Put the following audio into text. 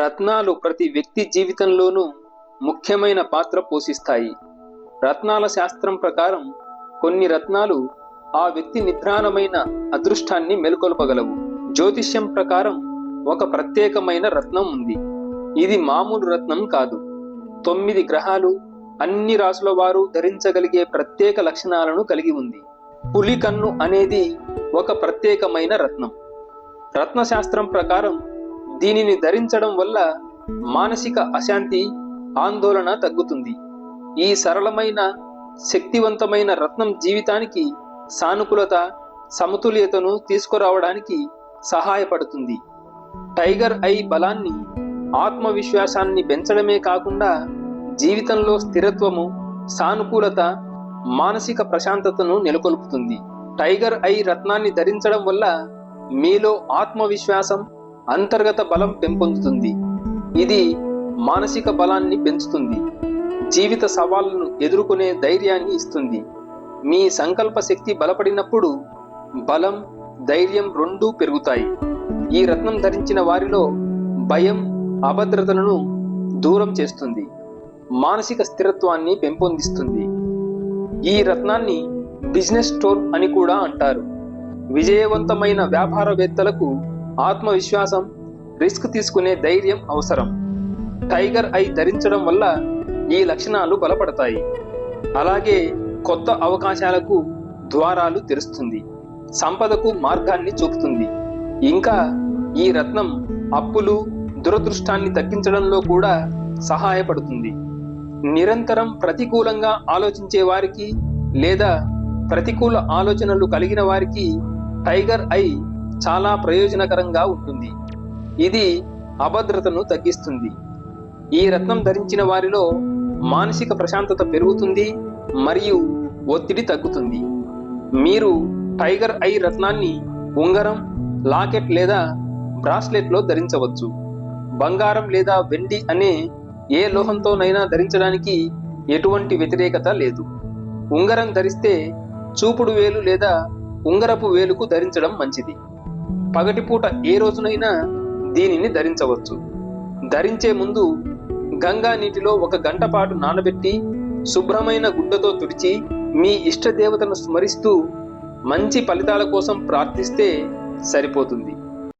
రత్నాలు ప్రతి వ్యక్తి జీవితంలోనూ ముఖ్యమైన పాత్ర పోషిస్తాయి. రత్నాల శాస్త్రం ప్రకారం కొన్ని రత్నాలు ఆ వ్యక్తి నిద్రాణమైన అదృష్టాన్ని మెలుకొల్పగలవు. జ్యోతిష్యం ప్రకారం ఒక ప్రత్యేకమైన రత్నం ఉంది. ఇది మామూలు రత్నం కాదు. 9 గ్రహాలు, అన్ని రాసుల వారు ధరించగలిగే ప్రత్యేక లక్షణాలను కలిగి ఉంది. పులి కన్ను అనేది ఒక ప్రత్యేకమైన రత్నం. రత్నశాస్త్రం ప్రకారం దీనిని ధరించడం వల్ల మానసిక అశాంతి, ఆందోళన తగ్గుతుంది. ఈ సరళమైన, శక్తివంతమైన రత్నం జీవితానికి సానుకూలత, సమతుల్యతను తీసుకురావడానికి సహాయపడుతుంది. టైగర్ ఐ బలాన్ని, ఆత్మవిశ్వాసాన్ని పెంచడమే కాకుండా జీవితంలో స్థిరత్వము, సానుకూలత, మానసిక ప్రశాంతతను నెలకొల్పుతుంది. టైగర్ ఐ రత్నాన్ని ధరించడం వల్ల మీలో ఆత్మవిశ్వాసం, అంతర్గత బలం పెంపొందుతుంది. ఇది మానసిక బలాన్ని పెంచుతుంది. జీవిత సవాళ్లను ఎదుర్కొనే ధైర్యాన్ని ఇస్తుంది. మీ సంకల్ప శక్తి బలపడినప్పుడు బలం, ధైర్యం రెండూ పెరుగుతాయి. ఈ రత్నం ధరించిన వారిలో భయం, అభద్రతలను దూరం చేస్తుంది. మానసిక స్థిరత్వాన్ని పెంపొందిస్తుంది. ఈ రత్నాన్ని బిజినెస్ స్టోన్ అని కూడా అంటారు. విజయవంతమైన వ్యాపారవేత్తలకు ఆత్మవిశ్వాసం, రిస్క్ తీసుకునే ధైర్యం అవసరం. టైగర్ ఐ ధరించడం వల్ల ఈ లక్షణాలు బలపడతాయి. అలాగే కొత్త అవకాశాలకు ద్వారాలు తెరుస్తుంది. సంపదకు మార్గాన్ని చూపుతుంది. ఇంకా ఈ రత్నం అప్పులు, దురదృష్టాన్ని తగ్గించడంలో కూడా సహాయపడుతుంది. నిరంతరం ప్రతికూలంగా ఆలోచించే వారికి లేదా ప్రతికూల ఆలోచనలు కలిగిన వారికి టైగర్ ఐ చాలా ప్రయోజనకరంగా ఉంటుంది. ఇది అభద్రతను తగ్గిస్తుంది. ఈ రత్నం ధరించిన వారిలో మానసిక ప్రశాంతత పెరుగుతుంది మరియు ఒత్తిడి తగ్గుతుంది. మీరు టైగర్ ఐ రత్నాన్ని ఉంగరం, లాకెట్ లేదా బ్రాస్లెట్లో ధరించవచ్చు. బంగారం లేదా వెండి అనే ఏ లోహంతోనైనా ధరించడానికి ఎటువంటి వ్యతిరేకత లేదు. ఉంగరం ధరిస్తే చూపుడు వేలు లేదా ఉంగరపు వేలుకు ధరించడం మంచిది. పగటిపూట ఏ రోజునైనా దీనిని ధరించవచ్చు. ధరించే ముందు గంగా నీటిలో 1 గంట పాటు నానబెట్టి శుభ్రమైన గుడ్డతో తుడిచి మీ ఇష్టదేవతను స్మరిస్తూ మంచి ఫలితాల కోసం ప్రార్థిస్తే సరిపోతుంది.